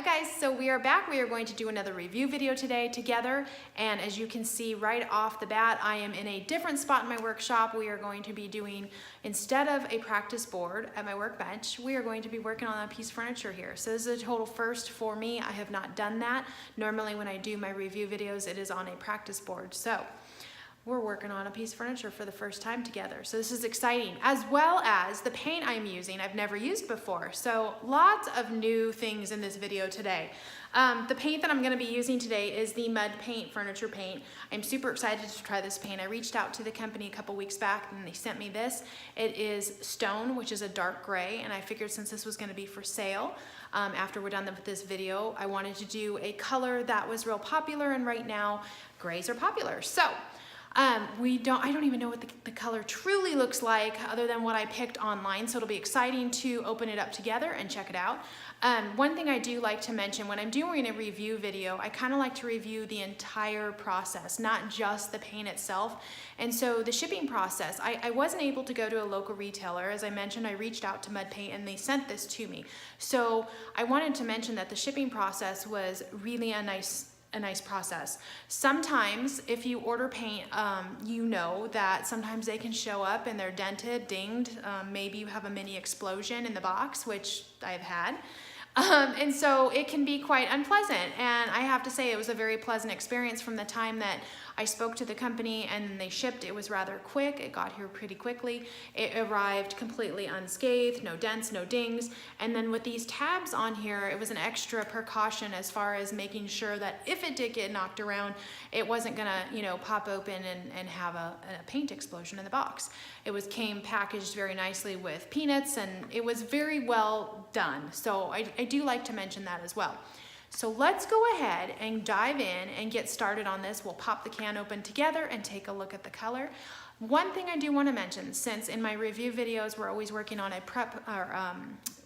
guys, so we are back. We are going to do another review video today together, and as you can see right off the bat, I am in a different spot in my workshop. We are going to be doing, instead of a practice board at my workbench, we are going to be working on a piece of furniture here. So this is a total first for me. I have not done that. Normally when I do my review videos, it is on a practice board. So we're working on a piece of furniture for the first time together. So this is exciting, as well as the paint I'm using I've never used before. So lots of new things in this video today. The paint that I'm gonna be using today is the Mudpaint Furniture Paint. I'm super excited to try this paint. I reached out to the company a couple weeks back and they sent me this. It is Stone, which is a dark gray, and I figured since this was gonna be for sale, after we're done with this video, I wanted to do a color that was real popular, and right now, grays are popular. So, I don't even know what the color truly looks like other than what I picked online, so it'll be exciting to open it up together and check it out. One thing I do like to mention, when I'm doing a review video, I kind of like to review the entire process, not just the paint itself. And so the shipping process, I wasn't able to go to a local retailer. As I mentioned, I reached out to Mudpaint and they sent this to me. So I wanted to mention that the shipping process was really a nice process. Sometimes if you order paint, you know that sometimes they can show up and they're dented, dinged. Maybe you have a mini explosion in the box, which I've had. And so it can be quite unpleasant. And I have to say it was a very pleasant experience from the time that I spoke to the company and they shipped. It was rather quick. It got here pretty quickly. It arrived completely unscathed, no dents, no dings. And then with these tabs on here, it was an extra precaution as far as making sure that if it did get knocked around, it wasn't gonna, pop open and have a paint explosion in the box. It came packaged very nicely with peanuts, and it was very well done. So I do like to mention that as well. So let's go ahead and dive in and get started on this. We'll pop the can open together and take a look at the color. One thing I do want to mention, since in my review videos we're always working on a prep, or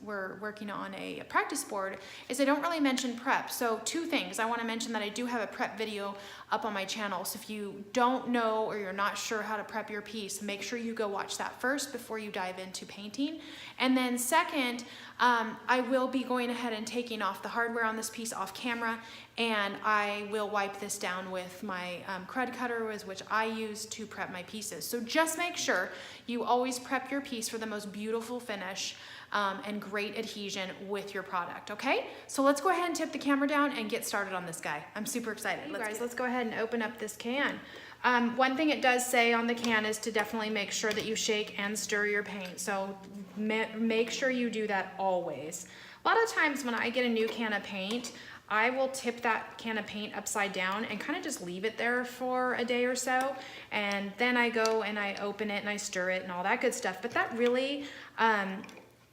we're working on a practice board, is I don't really mention prep. So two things. I want to mention that I do have a prep video up on my channel. So if you don't know or you're not sure how to prep your piece, make sure you go watch that first before you dive into painting. And then second, I will be going ahead and taking off the hardware on this piece off camera, and I will wipe this down with my crud cutter, which I use to prep my pieces. So just make sure you always prep your piece for the most beautiful finish and great adhesion with your product, okay? So let's go ahead and tip the camera down and get started on this guy. I'm super excited. Let's go ahead and open up this can. One thing it does say on the can is to definitely make sure that you shake and stir your paint. So make sure you do that always. A lot of times when I get a new can of paint, I will tip that can of paint upside down and kind of just leave it there for a day or so. And then I go and I open it and I stir it and all that good stuff. But that really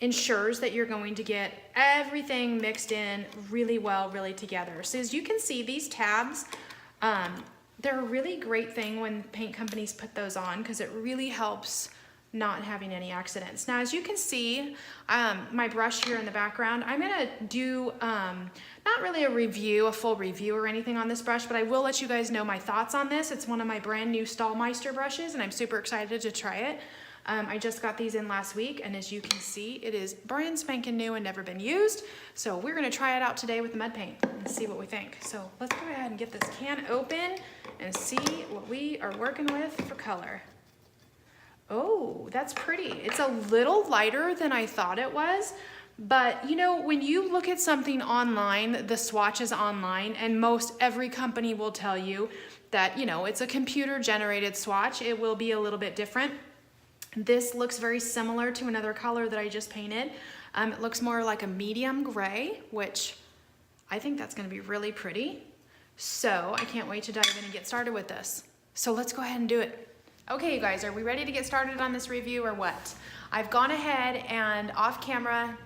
ensures that you're going to get everything mixed in really well, really together. So as you can see, these tabs, they're a really great thing when paint companies put those on, because it really helps not having any accidents. Now, as you can see, my brush here in the background, I'm gonna do not really a full review or anything on this brush, but I will let you guys know my thoughts on this. It's one of my brand new Stallmeister brushes, and I'm super excited to try it. I just got these in last week, and as you can see, it is brand spanking new and never been used. So we're gonna try it out today with the mud paint and see what we think. So let's go ahead and get this can open and see what we are working with for color. Oh, that's pretty. It's a little lighter than I thought it was, but when you look at something online, the swatches online, and most every company will tell you that, it's a computer generated swatch. It will be a little bit different. This looks very similar to another color that I just painted. It looks more like a medium gray, which I think that's gonna be really pretty. So I can't wait to dive in and get started with this. So let's go ahead and do it. Okay, you guys, are we ready to get started on this review or what? I've gone ahead and off camera,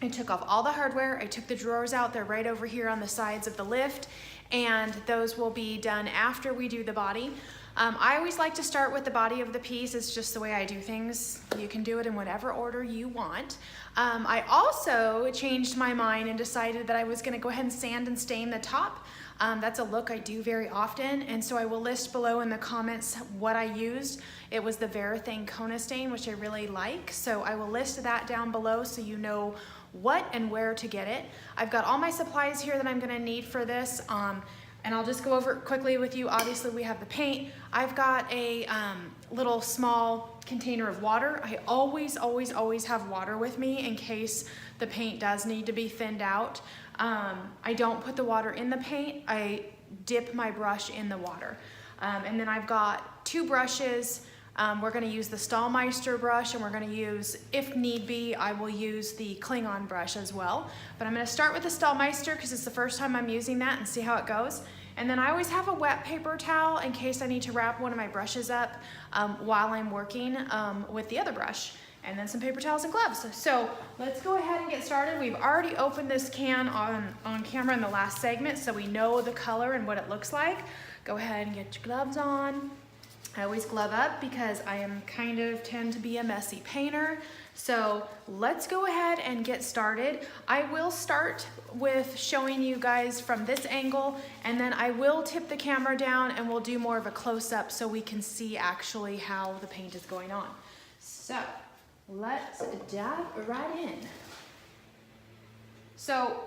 I took off all the hardware. I took the drawers out. They're right over here on the sides of the lift, and those will be done after we do the body. I always like to start with the body of the piece. It's just the way I do things. You can do it in whatever order you want. I also changed my mind and decided that I was gonna go ahead and sand and stain the top. That's a look I do very often, and so I will list below in the comments what I used. It was the Varathane Kona stain, which I really like, so I will list that down below so you know what and where to get it. I've got all my supplies here that I'm gonna need for this, and I'll just go over it quickly with you. Obviously we have the paint. I've got a little small container of water. I always have water with me in case the paint does need to be thinned out. I don't put the water in the paint. I dip my brush in the water. And then I've got 2 brushes. We're gonna use the Stahlmeister brush, and we're gonna use, if need be, I will use the Klingon brush as well. But I'm gonna start with the Stahlmeister because it's the first time I'm using that, and see how it goes. And then I always have a wet paper towel in case I need to wrap one of my brushes up while I'm working with the other brush. And then some paper towels and gloves. So let's go ahead and get started. We've already opened this can on camera in the last segment, so we know the color and what it looks like. Go ahead and get your gloves on. I always glove up because I tend to be a messy painter. So let's go ahead and get started. I will start with showing you guys from this angle, and then I will tip the camera down and we'll do more of a close-up so we can see actually how the paint is going on. So let's dive right in. So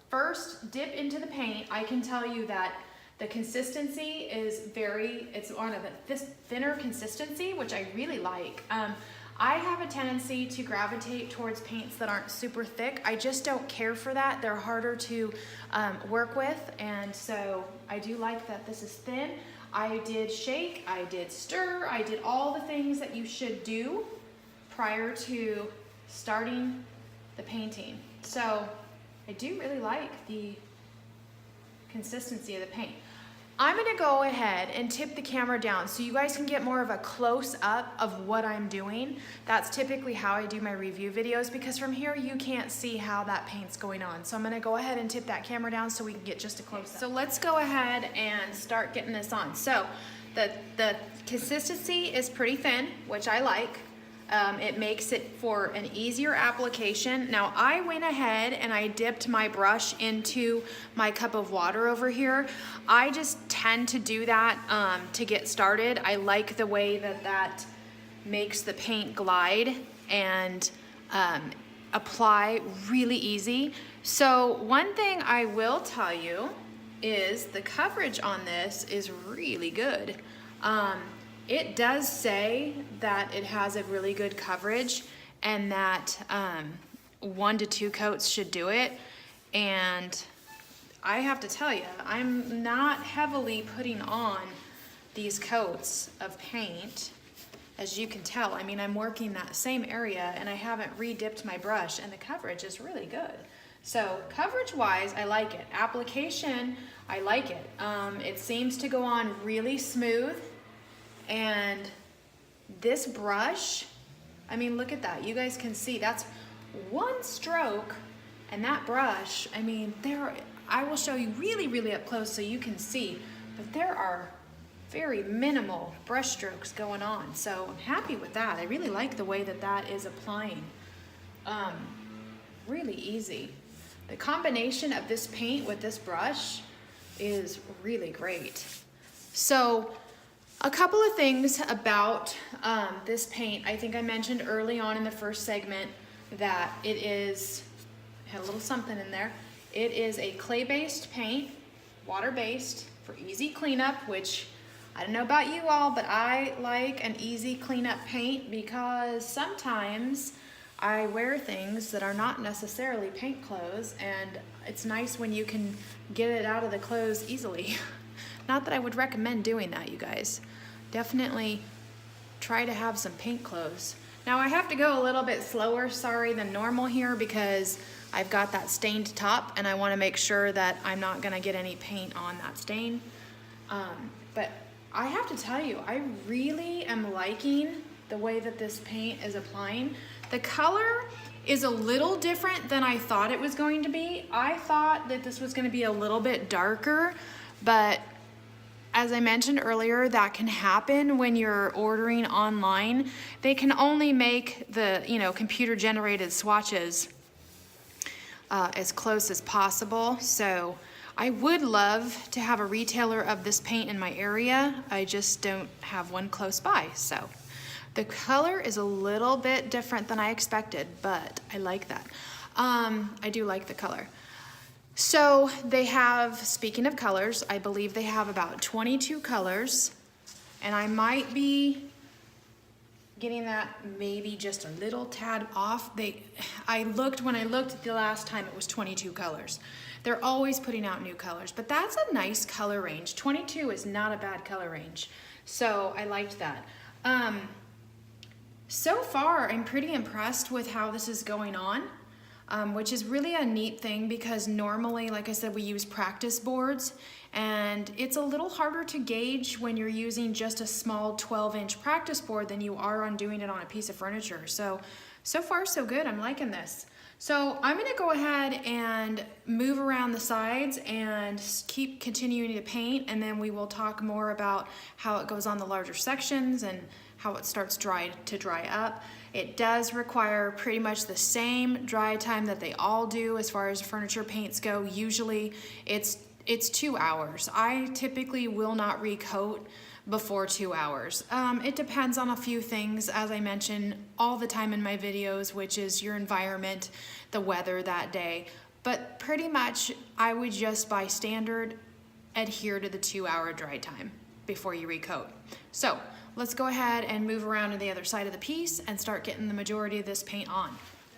first, dip into the paint. I can tell you that the consistency is it's on this thinner consistency, which I really like. I have a tendency to gravitate towards paints that aren't super thick. I just don't care for that. They're harder to work with, and so I do like that this is thin. I did shake, I did stir, I did all the things that you should do prior to starting the painting. So I do really like the consistency of the paint. I'm gonna go ahead and tip the camera down so you guys can get more of a close-up of what I'm doing. That's typically how I do my review videos, because from here you can't see how that paint's going on. So I'm gonna go ahead and tip that camera down so we can get just a close-up. So let's go ahead and start getting this on. So the consistency is pretty thin, which I like. It makes it for an easier application. Now I went ahead and I dipped my brush into my cup of water over here. I just tend to do that to get started. I like the way that makes the paint glide and apply really easy. So one thing I will tell you is the coverage on this is really good. It does say that it has a really good coverage and that 1 to 2 coats should do it. And I have to tell you, I'm not heavily putting on these coats of paint. As you can tell, I mean, I'm working that same area and I haven't re-dipped my brush, and the coverage is really good. So coverage-wise, I like it. Application, I like it. It seems to go on really smooth. And this brush, I mean, look at that. You guys can see that's 1 stroke, and that brush, I mean, I will show you really up close so you can see, but there are very minimal brush strokes going on. So I'm happy with that. I really like the way that is applying. Really easy. The combination of this paint with this brush is really great. So a couple of things about this paint. I think I mentioned early on in the first segment that it had a little something in there. It is a clay-based paint, water-based, for easy cleanup, which I don't know about you all, but I like an easy cleanup paint because sometimes I wear things that are not necessarily paint clothes, and it's nice when you can get it out of the clothes easily. Not that I would recommend doing that, you guys. Definitely try to have some paint clothes. Now I have to go a little bit slower, than normal here, because I've got that stained top and I want to make sure that I'm not going to get any paint on that stain. But I have to tell you, I really am liking the way that this paint is applying. The color is a little different than I thought it was going to be. I thought that this was going to be a little bit darker, but as I mentioned earlier, that can happen when you're ordering online. They can only make the computer generated swatches as close as possible. So I would love to have a retailer of this paint in my area. I just don't have one close by. So the color is a little bit different than I expected, but I like that. I do like the color. So they have, speaking of colors, I believe they have about 22 colors, and I might be getting that maybe just a little tad off. When I looked the last time, it was 22 colors. They're always putting out new colors, but that's a nice color range. 22 is not a bad color range. So I liked that. So far, I'm pretty impressed with how this is going on. Which is really a neat thing because normally, like I said, we use practice boards, and it's a little harder to gauge when you're using just a small 12-inch practice board than you are on doing it on a piece of furniture. So far so good. I'm liking this. So I'm gonna go ahead and move around the sides and keep continuing to paint, and then we will talk more about how it goes on the larger sections and how it starts to dry up. It does require pretty much the same dry time that they all do as far as furniture paints go. Usually it's 2 hours. I typically will not recoat before 2 hours. It depends on a few things, as I mention all the time in my videos, which is your environment, the weather that day. But pretty much I would just by standard adhere to the 2 hour dry time before you recoat. So let's go ahead and move around to the other side of the piece and start getting the majority of this paint on.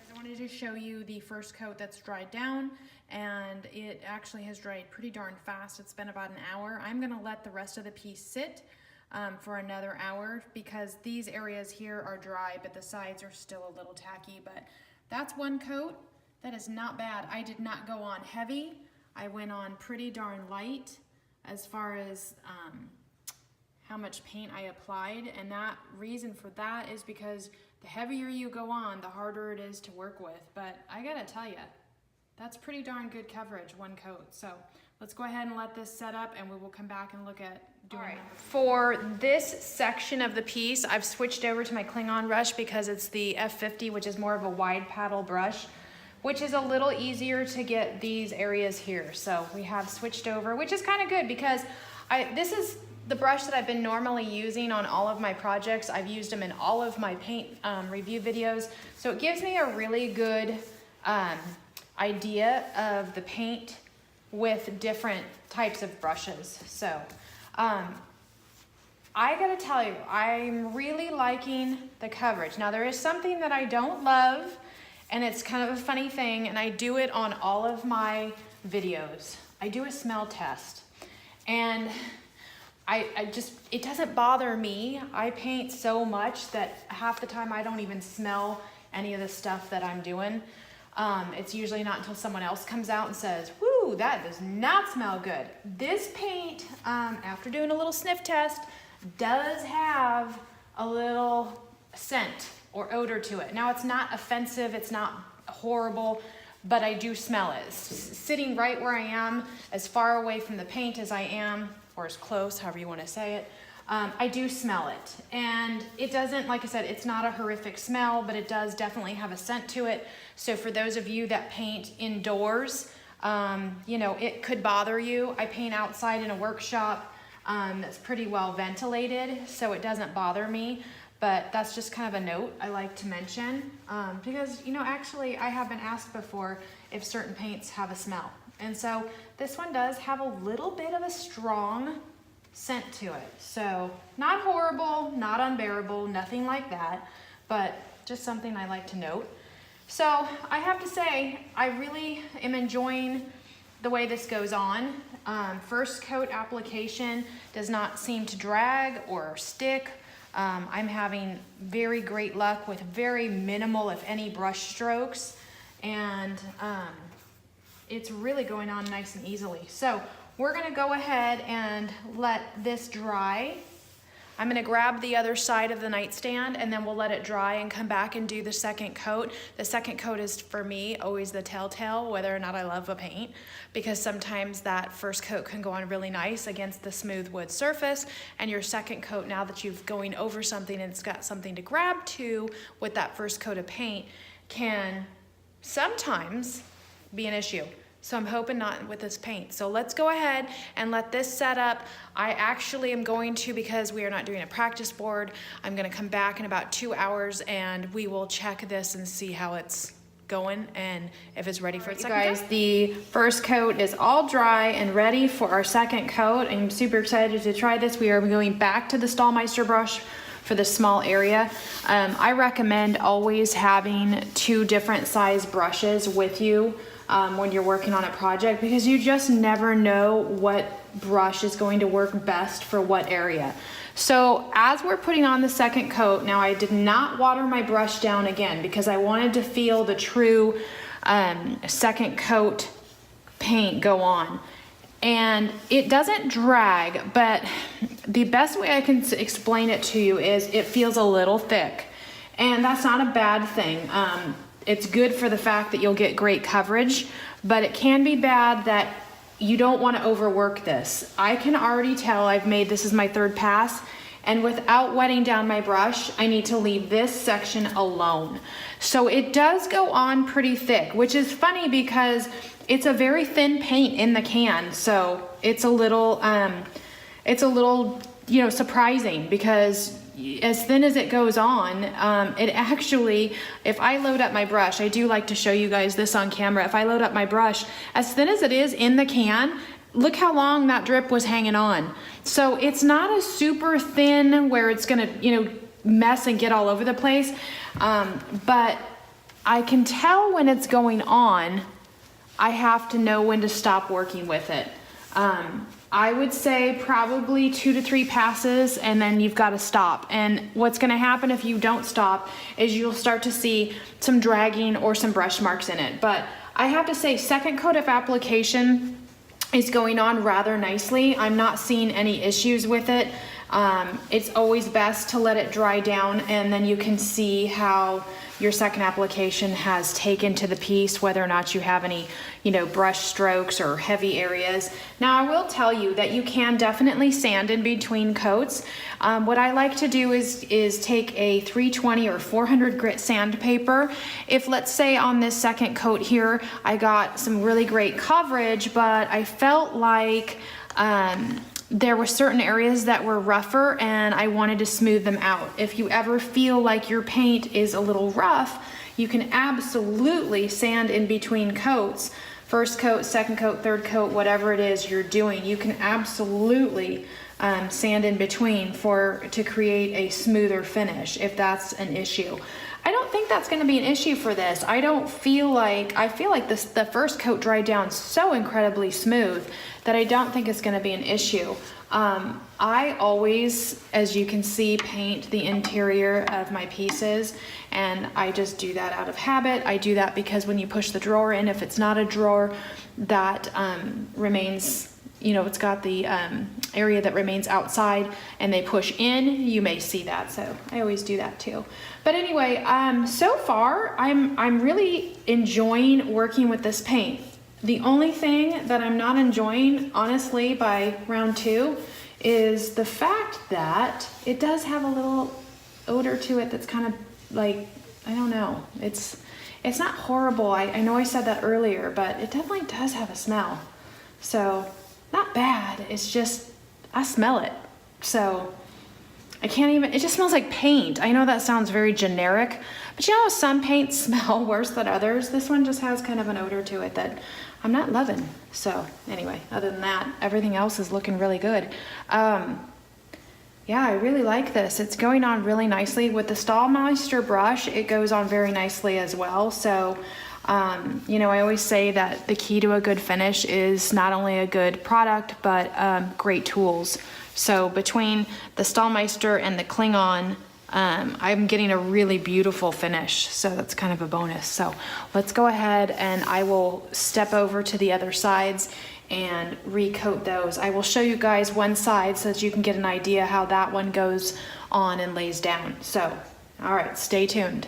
I wanted to show you the first coat that's dried down, and it actually has dried pretty darn fast. It's been about an hour. I'm gonna let the rest of the piece sit for another hour because these areas here are dry, but the sides are still a little tacky. But that's one coat. That is not bad. I did not go on heavy. I went on pretty darn light as far as how much paint I applied, and that reason for that is because the heavier you go on, the harder it is to work with. But I gotta tell you, that's pretty darn good coverage, one coat. So let's go ahead and let this set up, and we will come back and look at doing it. For this section of the piece, I've switched over to my Klingon brush because it's the F50, which is more of a wide paddle brush, which is a little easier to get these areas here. So we have switched over, which is kind of good because this is the brush that I've been normally using on all of my projects. I've used them in all of my paint review videos. So it gives me a really good idea of the paint with different types of brushes. So I gotta tell you, I'm really liking the coverage. Now there is something that I don't love, and it's kind of a funny thing, and I do it on all of my videos. I do a smell test, and it doesn't bother me. I paint so much that half the time I don't even smell any of the stuff that I'm doing. It's usually not until someone else comes out and says, "Whoo, that does not smell good." This paint, after doing a little sniff test, does have a little scent or odor to it. Now it's not offensive, it's not horrible, but I do smell it. Sitting right where I am, as far away from the paint as I am, or as close, however you want to say it, I do smell it. And it doesn't, like I said, it's not a horrific smell, but it does definitely have a scent to it. So for those of you that paint indoors, you know, it could bother you. I paint outside in a workshop that's pretty well ventilated, so it doesn't bother me. But that's just kind of a note I like to mention because, you know, actually I have been asked before if certain paints have a smell. And so this one does have a little bit of a strong scent to it. So not horrible, not unbearable, nothing like that, but just something I like to note. So I have to say, I really am enjoying the way this goes on. First coat application does not seem to drag or stick. I'm having very great luck with very minimal, if any, brush strokes, and it's really going on nice and easily. So we're gonna go ahead and let this dry. I'm gonna grab the other side of the nightstand, and then we'll let it dry and come back and do the second coat. The second coat is, for me, always the telltale whether or not I love a paint, because sometimes that first coat can go on really nice against the smooth wood surface, and your second coat, now that you've going over something and it's got something to grab to with that first coat of paint, can sometimes be an issue. So I'm hoping not with this paint. So let's go ahead and let this set up. I actually am going to, because we are not doing a practice board, I'm gonna come back in about 2 hours and we will check this and see how it's going and if it's ready for its second guys, coat. the first coat is all dry and ready for our second coat. I'm super excited to try this. We are going back to the Stallmeister brush for the small area. I recommend always having 2 different size brushes with you when you're working on a project, because you just never know what brush is going to work best for what area. So as we're putting on the second coat, now I did not water my brush down again because I wanted to feel the true second coat paint go on. And it doesn't drag, but the best way I can explain it to you is it feels a little thick. And that's not a bad thing. It's good for the fact that you'll get great coverage, but it can be bad that you don't want to overwork this. I can already tell this is my 3rd pass, and without wetting down my brush, I need to leave this section alone. So it does go on pretty thick, which is funny because it's a very thin paint in the can. So it's a little, you know, surprising because as thin as it goes on, it actually, if I load up my brush, I do like to show you guys this on camera. If I load up my brush, as thin as it is in the can, look how long that drip was hanging on. So it's not a super thin where it's gonna, you know, mess and get all over the place. But I can tell when it's going on. I have to know when to stop working with it. I would say probably 2 to 3 passes and then you've got to stop. And what's going to happen if you don't stop is you'll start to see some dragging or some brush marks in it. But I have to say, second coat of application is going on rather nicely. I'm not seeing any issues with it. It's always best to let it dry down and then you can see how your second application has taken to the piece, whether or not you have any, you know, brush strokes or heavy areas. Now I will tell you that you can definitely sand in between coats. What I like to do is take a 320 or 400 grit sandpaper. If, let's say, on this second coat here, I got some really great coverage, but I felt like there were certain areas that were rougher and I wanted to smooth them out. If you ever feel like your paint is a little rough, you can absolutely sand in between coats. First coat, second coat, third coat, whatever it is you're doing, you can absolutely sand in between to create a smoother finish if that's an issue. I don't think that's going to be an issue for this. I feel like the first coat dried down so incredibly smooth that I don't think it's going to be an issue. I always, as you can see, paint the interior of my pieces, and I just do that out of habit. I do that because when you push the drawer in, if it's not a drawer that remains, you know, it's got the area that remains outside and they push in, you may see that. So I always do that too. But anyway, so far I'm really enjoying working with this paint. The only thing that I'm not enjoying, honestly, by round 2 is the fact that it does have a little odor to it that's kind of like, I don't know, it's not horrible. I know I said that earlier, but it definitely does have a smell. So not bad, it's just, I smell it. So I can't even, it just smells like paint. I know that sounds very generic, but you know how some paints smell worse than others? This one just has kind of an odor to it that I'm not loving. So anyway, other than that, everything else is looking really good. Yeah, I really like this. It's going on really nicely. With the Stallmeister brush, it goes on very nicely as well. So, you know, I always say that the key to a good finish is not only a good product, but great tools. So between the Stallmeister and the Klingon, I'm getting a really beautiful finish, so that's kind of a bonus. So let's go ahead and I will step over to the other sides and recoat those. I will show you guys one side so that you can get an idea how that one goes on and lays down. So, all right, stay tuned.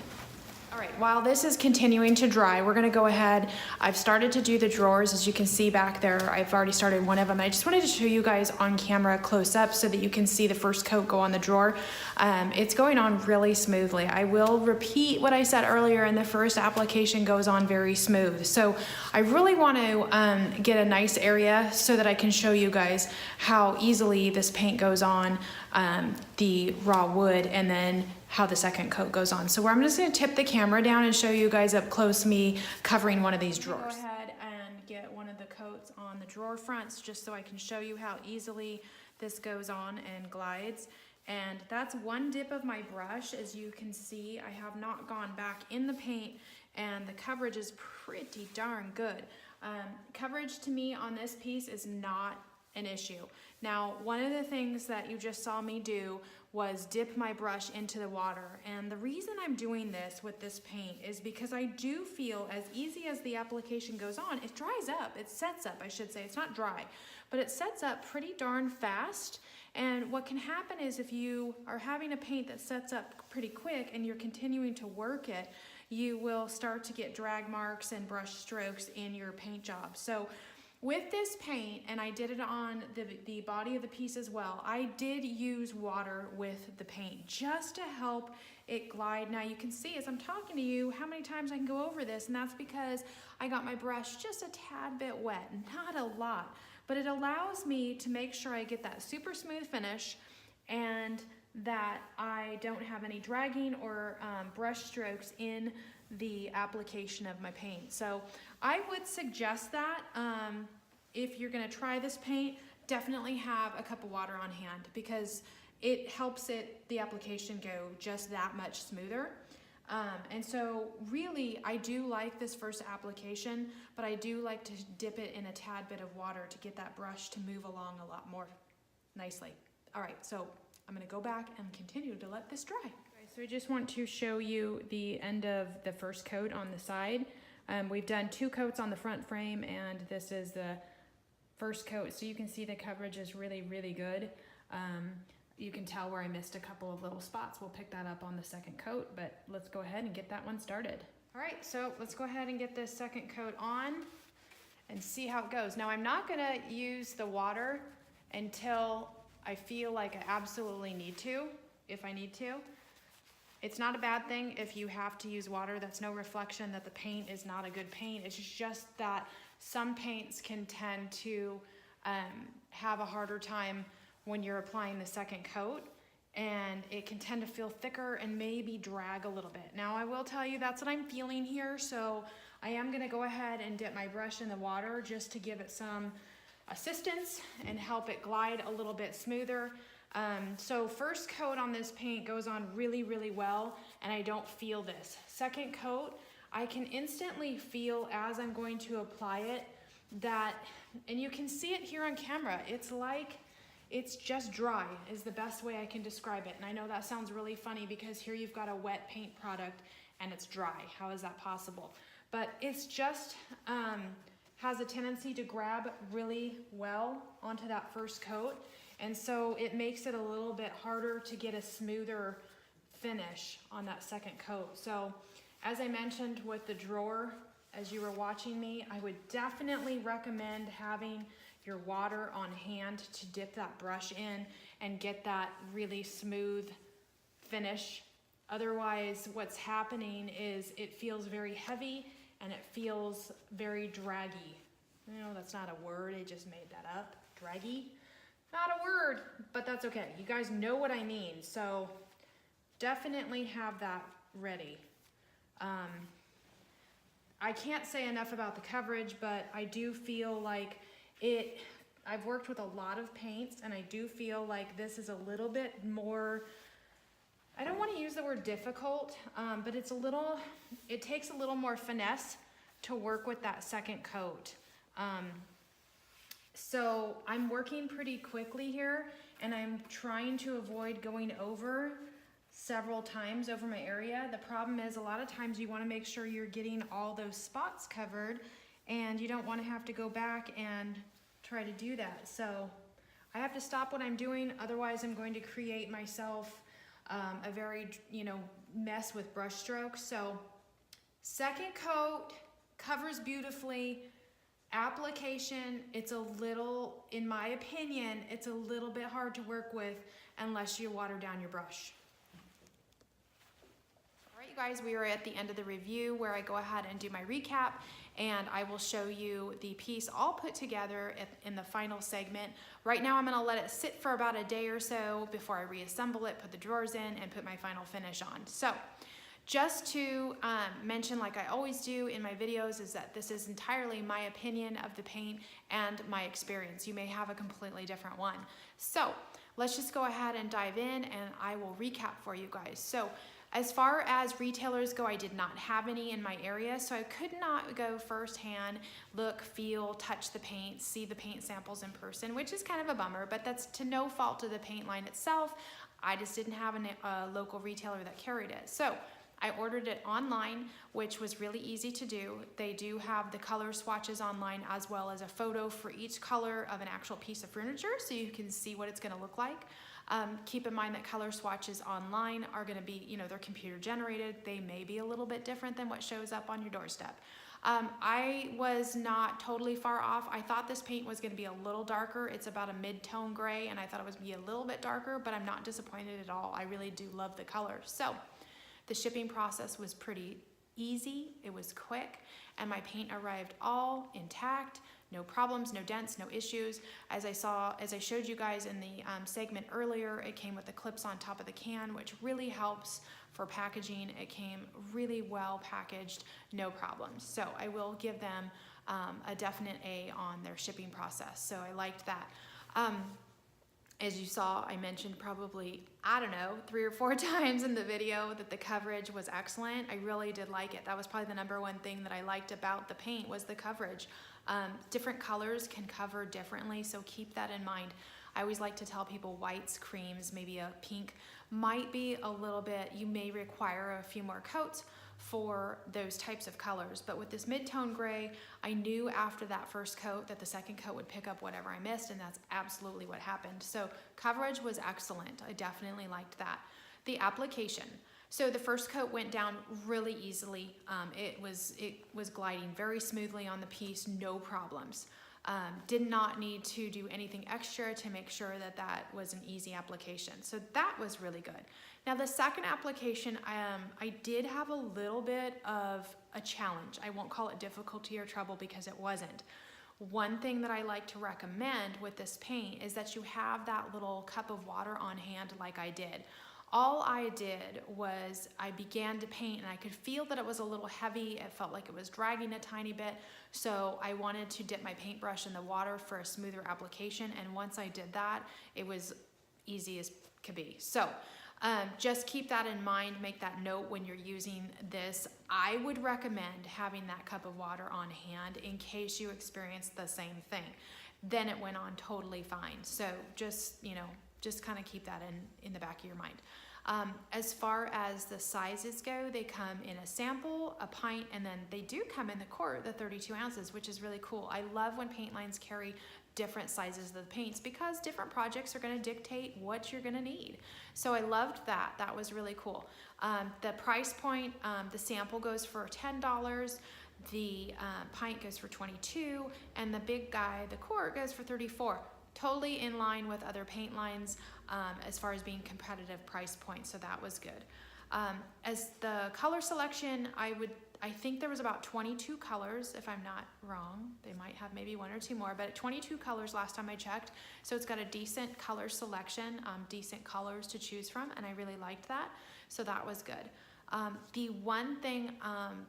All right, while this is continuing to dry, we're gonna go ahead. I've started to do the drawers, as you can see back there. I've already started one of them. I just wanted to show you guys on camera close up so that you can see the first coat go on the drawer. It's going on really smoothly. I will repeat what I said earlier, and the first application goes on very smooth. So I really want to get a nice area so that I can show you guys how easily this paint goes on the raw wood, and then how the second coat goes on. So I'm just gonna tip the camera down and show you guys up close me covering one of these drawers. Go ahead and get one of the coats on the drawer fronts just so I can show you how easily this goes on and glides. And that's one dip of my brush. As you can see, I have not gone back in the paint, and the coverage is pretty darn good. Coverage to me on this piece is not an issue. Now, one of the things that you just saw me do was dip my brush into the water. And the reason I'm doing this with this paint is because I do feel as easy as the application goes on, it dries up, it sets up, I should say. It's not dry, but it sets up pretty darn fast. And what can happen is if you are having a paint that sets up pretty quick and you're continuing to work it, you will start to get drag marks and brush strokes in your paint job. So with this paint, and I did it on the body of the piece as well, I did use water with the paint just to help it glide. Now you can see as I'm talking to you how many times I can go over this, and that's because I got my brush just a tad bit wet, not a lot, but it allows me to make sure I get that super smooth finish and that I don't have any dragging or brush strokes in the application of my paint. So I would suggest that if you're gonna try this paint, definitely have a cup of water on hand because it helps the application go just that much smoother. And so really, I do like this first application, but I do like to dip it in a tad bit of water to get that brush to move along a lot more nicely. All right, so I'm gonna go back and continue to let this dry. Okay, so I just want to show you the end of the first coat on the side. We've done 2 coats on the front frame, and this is the first coat. So you can see the coverage is really, really good. You can tell where I missed a couple of little spots. We'll pick that up on the second coat, but let's go ahead and get that one started. All right, so let's go ahead and get this second coat on and see how it goes. Now I'm not gonna use the water until I feel like I absolutely need to, if I need to. It's not a bad thing if you have to use water. That's no reflection that the paint is not a good paint. It's just that some paints can tend to have a harder time when you're applying the second coat, and it can tend to feel thicker and maybe drag a little bit. Now I will tell you that's what I'm feeling here, so I am gonna go ahead and dip my brush in the water just to give it some assistance and help it glide a little bit smoother. So first coat on this paint goes on really, really well, and I don't feel this. Second coat, I can instantly feel as I'm going to apply it that, and you can see it here on camera, it's like it's just dry is the best way I can describe it. And I know that sounds really funny because here you've got a wet paint product and it's dry. How is that possible? But it's just has a tendency to grab really well onto that first coat. And so it makes it a little bit harder to get a smoother finish on that second coat. So as I mentioned with the drawer, as you were watching me, I would definitely recommend having your water on hand to dip that brush in and get that really smooth finish. Otherwise, what's happening is it feels very heavy and it feels very draggy. No, that's not a word, I just made that up. Draggy? Not a word, but that's okay. You guys know what I mean, so definitely have that ready. I can't say enough about the coverage, but I do feel like I've worked with a lot of paints, and I do feel like this is a little bit more, I don't want to use the word difficult, but it takes a little more finesse to work with that second coat. So I'm working pretty quickly here, and I'm trying to avoid going over several times over my area. The problem is a lot of times you want to make sure you're getting all those spots covered, and you don't want to have to go back and try to do that. So I have to stop what I'm doing, otherwise I'm going to create myself a very, mess with brush strokes. So second coat covers beautifully. Application, it's a little, in my opinion, it's a little bit hard to work with unless you water down your brush. All right, you guys, we are at the end of the review where I go ahead and do my recap and I will show you the piece all put together in the final segment. Right now I'm gonna let it sit for about a day or so before I reassemble it, put the drawers in, and put my final finish on. So just to mention, like I always do in my videos, is that this is entirely my opinion of the paint and my experience. You may have a completely different one. So let's just go ahead and dive in, and I will recap for you guys. So as far as retailers go, I did not have any in my area, so I could not go firsthand, look, feel, touch the paint, see the paint samples in person, which is kind of a bummer, but that's to no fault of the paint line itself. I just didn't have a local retailer that carried it. So I ordered it online, which was really easy to do. They do have the color swatches online, as well as a photo for each color of an actual piece of furniture, so you can see what it's gonna look like. Keep in mind that color swatches online are gonna be, you know, they're computer generated. They may be a little bit different than what shows up on your doorstep. I was not totally far off. I thought this paint was gonna be a little darker. It's about a mid-tone gray, and I thought it was gonna be a little bit darker, but I'm not disappointed at all. I really do love the color. So the shipping process was pretty easy, it was quick, and my paint arrived all intact, no problems, no dents, no issues. As I showed you guys in the segment earlier, it came with the clips on top of the can, which really helps for packaging. It came really well packaged, no problems. So I will give them a definite A on their shipping process. So I liked that. As you saw, I mentioned probably, I don't know, 3 or 4 times in the video that the coverage was excellent. I really did like it. That was probably the #1 thing that I liked about the paint, was the coverage. Different colors can cover differently, so keep that in mind. I always like to tell people whites, creams, maybe a pink might be a little bit, you may require a few more coats for those types of colors. But with this mid-tone gray, I knew after that first coat that the second coat would pick up whatever I missed, and that's absolutely what happened. So coverage was excellent. I definitely liked that. The application. So the first coat went down really easily. It was gliding very smoothly on the piece, no problems. Did not need to do anything extra to make sure that that was an easy application. So that was really good. Now the second application, I did have a little bit of a challenge. I won't call it difficulty or trouble because it wasn't. One thing that I like to recommend with this paint is that you have that little cup of water on hand like I did. All I did was I began to paint, and I could feel that it was a little heavy. It felt like it was dragging a tiny bit. So I wanted to dip my paintbrush in the water for a smoother application. And once I did that, it was easy as could be. So just keep that in mind. Make that note when you're using this. I would recommend having that cup of water on hand in case you experience the same thing. Then it went on totally fine. So just, you know, just kind of keep that in the back of your mind. As far as the sizes go, they come in a sample, a pint, and then they do come in the quart, the 32 ounces, which is really cool. I love when paint lines carry different sizes of the paints because different projects are going to dictate what you're going to need. So I loved that. That was really cool. The price point, the sample goes for $10. The pint goes for $22, and the big guy, the quart, goes for $34. Totally in line with other paint lines as far as being competitive price points, so that was good. As the color selection, I think there was about 22 colors, if I'm not wrong. They might have maybe 1 or 2 more, but 22 colors last time I checked. So it's got a decent color selection, decent colors to choose from, and I really liked that. So that was good. The one thing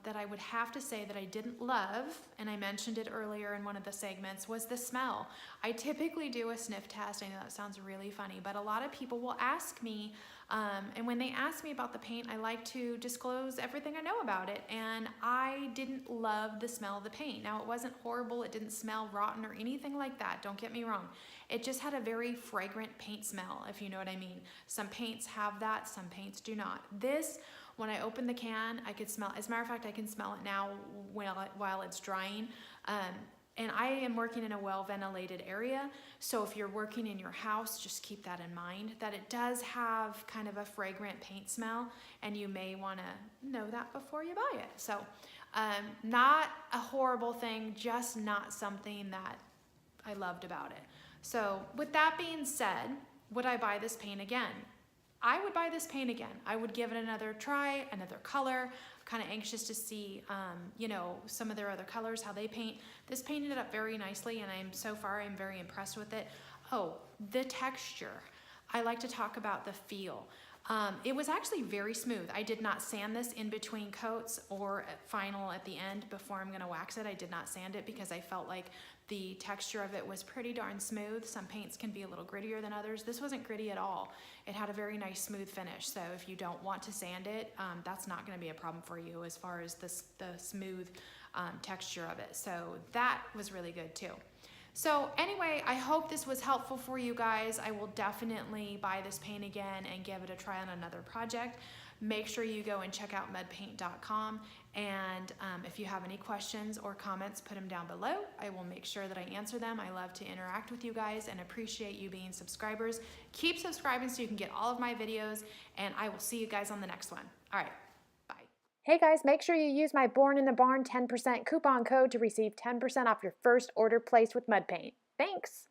that I would have to say that I didn't love, and I mentioned it earlier in one of the segments, was the smell. I typically do a sniff test. I know that sounds really funny, but a lot of people will ask me, and when they ask me about the paint, I like to disclose everything I know about it, and I didn't love the smell of the paint. Now, it wasn't horrible. It didn't smell rotten or anything like that. Don't get me wrong. It just had a very fragrant paint smell, if you know what I mean. Some paints have that, some paints do not. This, when I opened the can, I could smell, as a matter of fact, I can smell it now while it's drying. And I am working in a well-ventilated area, so if you're working in your house, just keep that in mind, that it does have kind of a fragrant paint smell, and you may want to know that before you buy it. So not a horrible thing, just not something that I loved about it. So with that being said, would I buy this paint again? I would buy this paint again. I would give it another try, another color. kind of anxious to see, you know, some of their other colors, how they paint. This painted up very nicely, and so far I'm very impressed with it. Oh, the texture. I like to talk about the feel. It was actually very smooth. I did not sand this in between coats or at final at the end before I'm gonna wax it. I did not sand it because I felt like the texture of it was pretty darn smooth. Some paints can be a little grittier than others. This wasn't gritty at all. It had a very nice smooth finish. So if you don't want to sand it, that's not gonna be a problem for you as far as the smooth texture of it. So that was really good too. So anyway, I hope this was helpful for you guys. I will definitely buy this paint again and give it a try on another project. Make sure you go and check out mudpaint.com, and if you have any questions or comments, put them down below. I will make sure that I answer them. I love to interact with you guys and appreciate you being subscribers. Keep subscribing so you can get all of my videos, and I will see you guys on the next one. All right, bye. Hey guys, make sure you use my Born in the Barn 10% coupon code to receive 10% off your first order placed with Mudpaint. Thanks!